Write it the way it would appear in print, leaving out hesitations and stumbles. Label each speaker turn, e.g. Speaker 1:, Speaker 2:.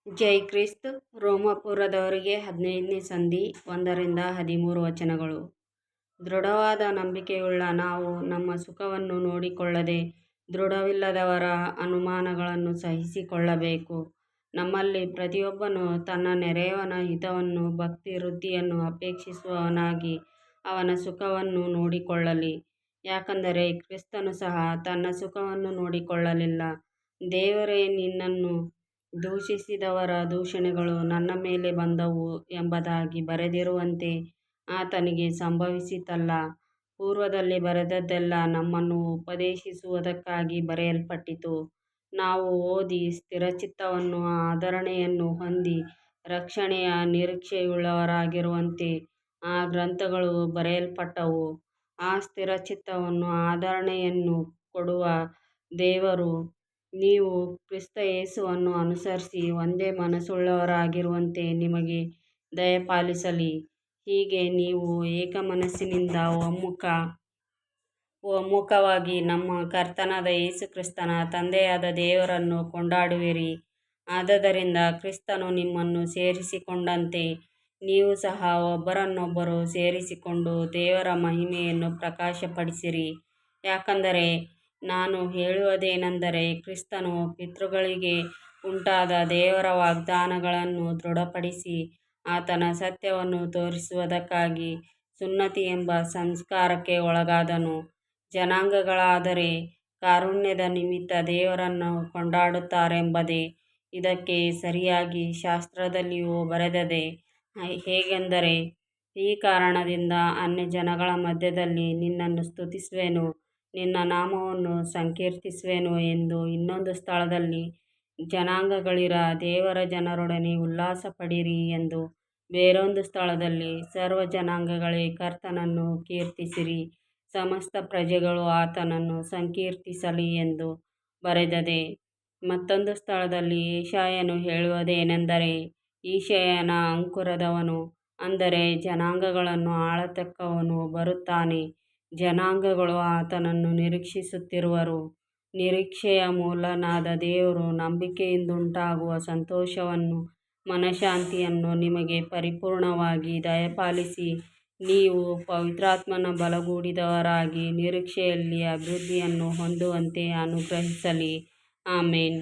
Speaker 1: ಜೈ ಕ್ರಿಸ್ತ. ರೋಮಾಪುರದವರಿಗೆ 15ನೇ ಸಂಧಿ 1-13 ವಚನಗಳು. ದೃಢವಾದ ನಂಬಿಕೆಯುಳ್ಳ ನಾವು ನಮ್ಮ ಸುಖವನ್ನು ನೋಡಿಕೊಳ್ಳದೆ ದೃಢವಿಲ್ಲದವರ ಅನುಮಾನಗಳನ್ನು ಸಹಿಸಿಕೊಳ್ಳಬೇಕು. ನಮ್ಮಲ್ಲಿ ಪ್ರತಿಯೊಬ್ಬನು ತನ್ನ ನೆರೆಯವನ ಹಿತವನ್ನು ಭಕ್ತಿವೃದ್ಧಿಯನ್ನು ಅಪೇಕ್ಷಿಸುವವನಾಗಿ ಅವನ ಸುಖವನ್ನು ನೋಡಿಕೊಳ್ಳಲಿ. ಯಾಕಂದರೆ ಕ್ರಿಸ್ತನು ಸಹ ತನ್ನ ಸುಖವನ್ನು ನೋಡಿಕೊಳ್ಳಲಿಲ್ಲ. ದೇವರೇ, ನಿನ್ನನ್ನು ದೂಷಿಸಿದವರ ದೂಷಣೆಗಳು ನನ್ನ ಮೇಲೆ ಬಂದವು ಎಂಬುದಾಗಿ ಬರೆದಿರುವಂತೆ ಆತನಿಗೆ ಸಂಭವಿಸಿತಲ್ಲ. ಪೂರ್ವದಲ್ಲಿ ಬರೆದದ್ದೆಲ್ಲ ನಮ್ಮನ್ನು ಉಪದೇಶಿಸುವುದಕ್ಕಾಗಿ ಬರೆಯಲ್ಪಟ್ಟಿತು. ನಾವು ಓದಿ ಸ್ಥಿರಚಿತ್ತವನ್ನೂ ಆದರಣೆಯನ್ನೂ ಹೊಂದಿ ರಕ್ಷಣೆಯ ನಿರೀಕ್ಷೆಯುಳ್ಳವರಾಗಿರುವಂತೆ ಆ ಗ್ರಂಥಗಳು ಬರೆಯಲ್ಪಟ್ಟವು. ಆ ಸ್ಥಿರಚಿತ್ತವನ್ನೂ ಆದರಣೆಯನ್ನೂ ಕೊಡುವ ದೇವರು ನೀವು ಕ್ರಿಸ್ತ ಯೇಸುವನ್ನು ಅನುಸರಿಸಿ ಒಂದೇ ಮನಸ್ಸುಳ್ಳವರಾಗಿರುವಂತೆ ನಿಮಗೆ ದಯಪಾಲಿಸಲಿ. ಹೀಗೆ ನೀವು ಏಕಮನಸ್ಸಿನಿಂದ ಒಮ್ಮುಖವಾಗಿ ನಮ್ಮ ಕರ್ತನಾದ ಯೇಸು ಕ್ರಿಸ್ತನ ತಂದೆಯಾದ ದೇವರನ್ನು ಕೊಂಡಾಡುವಿರಿ. ಆದದರಿಂದ ಕ್ರಿಸ್ತನು ನಿಮ್ಮನ್ನು ಸೇರಿಸಿಕೊಂಡಂತೆ ನೀವು ಸಹ ಒಬ್ಬರನ್ನೊಬ್ಬರು ಸೇರಿಸಿಕೊಂಡು ದೇವರ ಮಹಿಮೆಯನ್ನು ಪ್ರಕಾಶಪಡಿಸಿರಿ. ಯಾಕಂದರೆ ನಾನು ಹೇಳುವುದೇನೆಂದರೆ, ಕ್ರಿಸ್ತನು ಪಿತೃಗಳಿಗೆ ಉಂಟಾದ ದೇವರ ವಾಗ್ದಾನಗಳನ್ನು ದೃಢಪಡಿಸಿ ಆತನ ಸತ್ಯವನ್ನು ತೋರಿಸುವುದಕ್ಕಾಗಿ ಸುನ್ನತಿ ಎಂಬ ಸಂಸ್ಕಾರಕ್ಕೆ ಒಳಗಾದನು. ಜನಾಂಗಗಳಾದರೆ ಕಾರುಣ್ಯದ ನಿಮಿತ್ತ ದೇವರನ್ನು ಕೊಂಡಾಡುತ್ತಾರೆಂಬುದೇ ಇದಕ್ಕೆ ಸರಿಯಾಗಿ ಶಾಸ್ತ್ರದಲ್ಲಿಯೂ ಬರೆದದೆ. ಹೇಗೆಂದರೆ, ಈ ಕಾರಣದಿಂದ ಅನ್ಯಜನಗಳ ಮಧ್ಯದಲ್ಲಿ ನಿನ್ನನ್ನು ಸ್ತುತಿಸುವೆನು, ನಿನ್ನ ನಾಮವನ್ನು ಸಂಕೀರ್ತಿಸುವೆನು ಎಂದು ಇನ್ನೊಂದು ಸ್ಥಳದಲ್ಲಿ, ಜನಾಂಗಗಳಿರ ದೇವರ ಜನರೊಡನೆ ಉಲ್ಲಾಸಪಡಿರಿ ಎಂದು ಬೇರೊಂದು ಸ್ಥಳದಲ್ಲಿ, ಸರ್ವಜನಾಂಗಗಳೇ ಕರ್ತನನ್ನು ಕೀರ್ತಿಸಿರಿ, ಸಮಸ್ತ ಪ್ರಜೆಗಳು ಆತನನ್ನು ಸಂಕೀರ್ತಿಸಲಿ ಎಂದು ಬರೆದದೆ. ಮತ್ತೊಂದು ಸ್ಥಳದಲ್ಲಿ ಯೆಶಾಯನು ಹೇಳುವುದೇನೆಂದರೆ, ಇಷಯನ ಅಂಕುರದವನು, ಅಂದರೆ ಜನಾಂಗಗಳನ್ನು ಆಳತಕ್ಕವನು ಬರುತ್ತಾನೆ. ಜನಾಂಗಗಳು ಆತನನ್ನು ನಿರೀಕ್ಷಿಸುತ್ತಿರುವರು. ನಿರೀಕ್ಷೆಯ ಮೂಲನಾದ ದೇವರು ನಂಬಿಕೆಯಿಂದುಂಟಾಗುವ ಸಂತೋಷವನ್ನೂ ಮನಃಶಾಂತಿಯನ್ನೂ ನಿಮಗೆ ಪರಿಪೂರ್ಣವಾಗಿ ದಯಪಾಲಿಸಿ, ನೀವು ಪವಿತ್ರಾತ್ಮನ ಬಲಗೂಡಿದವರಾಗಿ ನಿರೀಕ್ಷೆಯಲ್ಲಿ ಅಭಿವೃದ್ಧಿಯನ್ನು ಹೊಂದುವಂತೆ ಅನುಗ್ರಹಿಸಲಿ. ಆಮೆನ್.